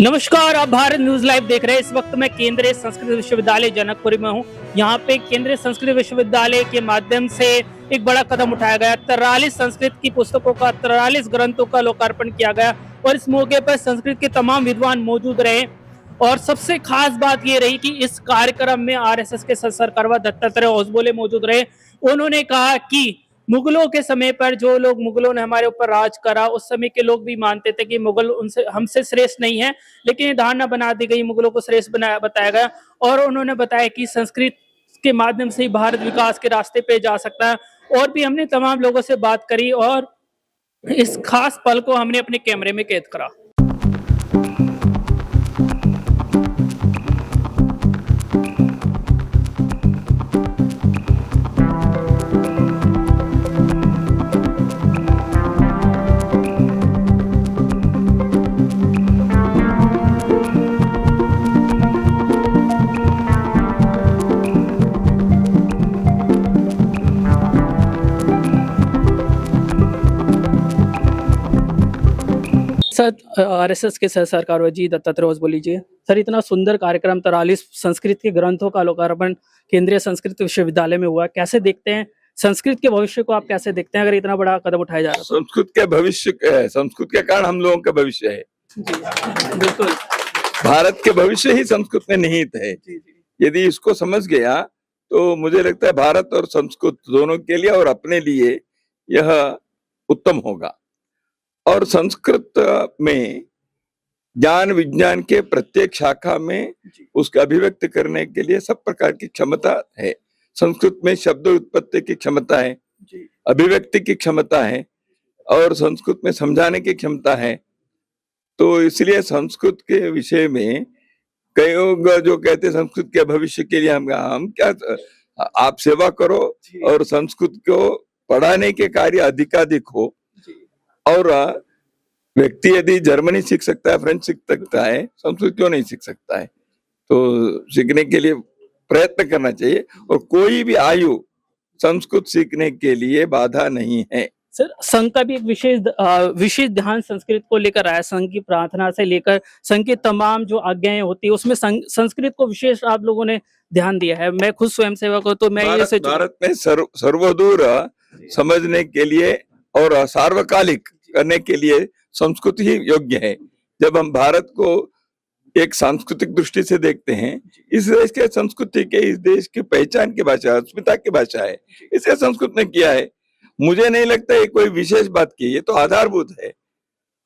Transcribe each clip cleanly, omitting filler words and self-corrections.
नमस्कार, आप Bharat news live देख रहे हैं। इस वक्त मैं केंद्रीय संस्कृत विश्वविद्यालय जनकपुरी में हूँ। यहाँ पे केंद्रीय संस्कृत विश्वविद्यालय के माध्यम से एक बड़ा कदम उठाया गया। 43 संस्कृत की पुस्तकों का 43 ग्रंथों का लोकार्पण किया गया और इस मौके पर संस्कृत के तमाम विद्वान मौजूद रहे। और सबसे खास बात ये रही कि इस कार्यक्रम में आरएसएस के सरकर्वा दत्तात्रेय होसबोले मौजूद रहे। उन्होंने कहा कि मुगलों के समय पर जो लोग मुगलों ने हमारे ऊपर राज करा, उस समय के लोग भी मानते थे कि मुगल उनसे हमसे श्रेष्ठ नहीं है, लेकिन ये धारणा बना दी गई, मुगलों को श्रेष्ठ बताया गया। और उन्होंने बताया कि संस्कृत के माध्यम से ही भारत विकास के रास्ते पे जा सकता है। और भी हमने तमाम लोगों से बात करी और इस खास पल को हमने अपने कैमरे में कैद करा। सर, आरएसएस के सह सरकार जी दत्तात्रेय होसबोले जी, सर इतना सुंदर कार्यक्रम 43 संस्कृत के ग्रंथों का लोकार्पण केंद्रीय संस्कृत विश्वविद्यालय में हुआ, कैसे देखते हैं संस्कृत के भविष्य को? आप कैसे देखते हैं अगर इतना बड़ा कदम उठाया जा रहा है? संस्कृत के भविष्य संस्कृत के कारण हम लोगों का भविष्य है। जी बिल्कुल। भारत के भविष्य ही संस्कृत में निहित है। यदि इसको समझ गया तो मुझे लगता है भारत और संस्कृत दोनों के लिए और अपने लिए यह उत्तम होगा। और संस्कृत में ज्ञान विज्ञान के प्रत्येक शाखा में उसका अभिव्यक्त करने के लिए सब प्रकार की क्षमता है। संस्कृत में शब्द उत्पत्ति की क्षमता है, अभिव्यक्ति की क्षमता है और संस्कृत में समझाने की क्षमता है। तो इसलिए संस्कृत के विषय में कई लोग जो कहते हैं संस्कृत के भविष्य के लिए हम क्या, आप सेवा करो और संस्कृत को पढ़ाने के कार्य अधिकाधिक हो। और व्यक्ति यदि जर्मनी सीख सकता है, फ्रेंच सीख सकता है, संस्कृत क्यों नहीं सीख सकता है? तो सीखने के लिए प्रयत्न करना चाहिए और कोई भी आयु संस्कृत सीखने के लिए बाधा नहीं है। सर, संघ का भी एक विशेष ध्यान संस्कृत को लेकर आया। संघ की प्रार्थना से लेकर संघ की तमाम जो आज्ञाएं होती है उसमें संस्कृत को विशेष आप लोगों ने ध्यान दिया है। मैं खुद स्वयं सेवक हूं, तो मैं ये भारत में सर्वदूर समझने के लिए और सार्वकालिक करने के लिए संस्कृत ही योग्य है। जब हम भारत को एक सांस्कृतिक दृष्टि से देखते हैं, इस देश के संस्कृति के, इस देश की पहचान की भाषा, अस्मिता की भाषा है, इसे संस्कृत ने किया है। मुझे नहीं लगता ये कोई विशेष बात की, ये तो आधारभूत है।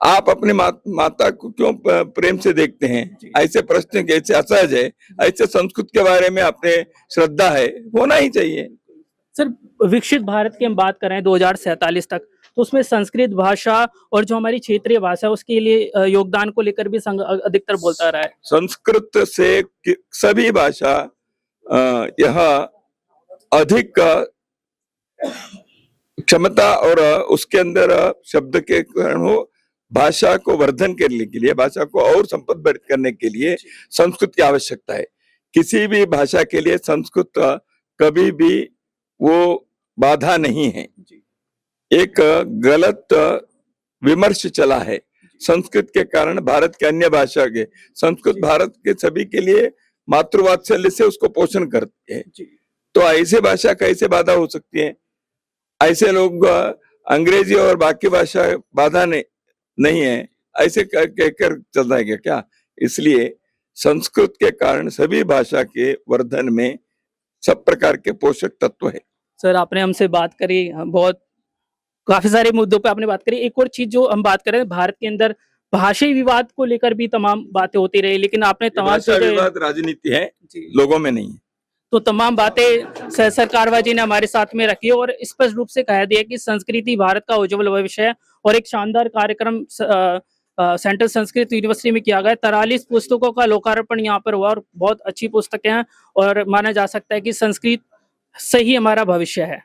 आप अपने माता को क्यों प्रेम से देखते हैं? ऐसे प्रश्न कैसे असहज है, ऐसे संस्कृत के बारे में अपने श्रद्धा है, होना ही चाहिए। सर, विकसित भारत की हम बात करें 2047 तक, तो उसमें संस्कृत भाषा और जो हमारी क्षेत्रीय भाषा उसके लिए योगदान को लेकर भी संघ अधिकतर बोलता रहा है। संस्कृत से सभी भाषा यह अधिक क्षमता और उसके अंदर शब्द के कारण हो, भाषा को वर्धन करने के लिए, भाषा को और संपन्न करने के लिए संस्कृत की आवश्यकता है। किसी भी भाषा के लिए संस्कृत कभी भी वो बाधा नहीं है। एक गलत विमर्श चला है संस्कृत के कारण भारत के अन्य भाषा के। संस्कृत भारत के सभी के लिए मातृवात्सल्य से उसको पोषण करती है। तो ऐसे भाषा कैसे बाधा हो सकती है? ऐसे लोग अंग्रेजी और बाकी भाषा बाधा नहीं है ऐसे कहकर चल जाएगा क्या? इसलिए संस्कृत के कारण सभी भाषा के वर्धन में सब प्रकार के पोषक तत्व है। सर, आपने हमसे बात करी, बहुत काफी सारे मुद्दों पे आपने बात करी। एक और चीज जो हम बात कर रहे हैं, भारत के अंदर भाषाई विवाद को लेकर भी तमाम बातें होती रही, लेकिन आपने तमाम विवाद राजनीति है, लोगों में नहीं है। तो तमाम बातें सरकारवा जी ने हमारे साथ में रखी और स्पष्ट रूप से कह दिया कि संस्कृति भारत का उज्जवल भविष्य है। और एक शानदार कार्यक्रम सेंट्रल संस्कृत यूनिवर्सिटी में किया गया। 43 पुस्तकों का लोकार्पण यहाँ पर हुआ और बहुत अच्छी पुस्तकें हैं और माना जा सकता है कि संस्कृत से ही हमारा भविष्य है।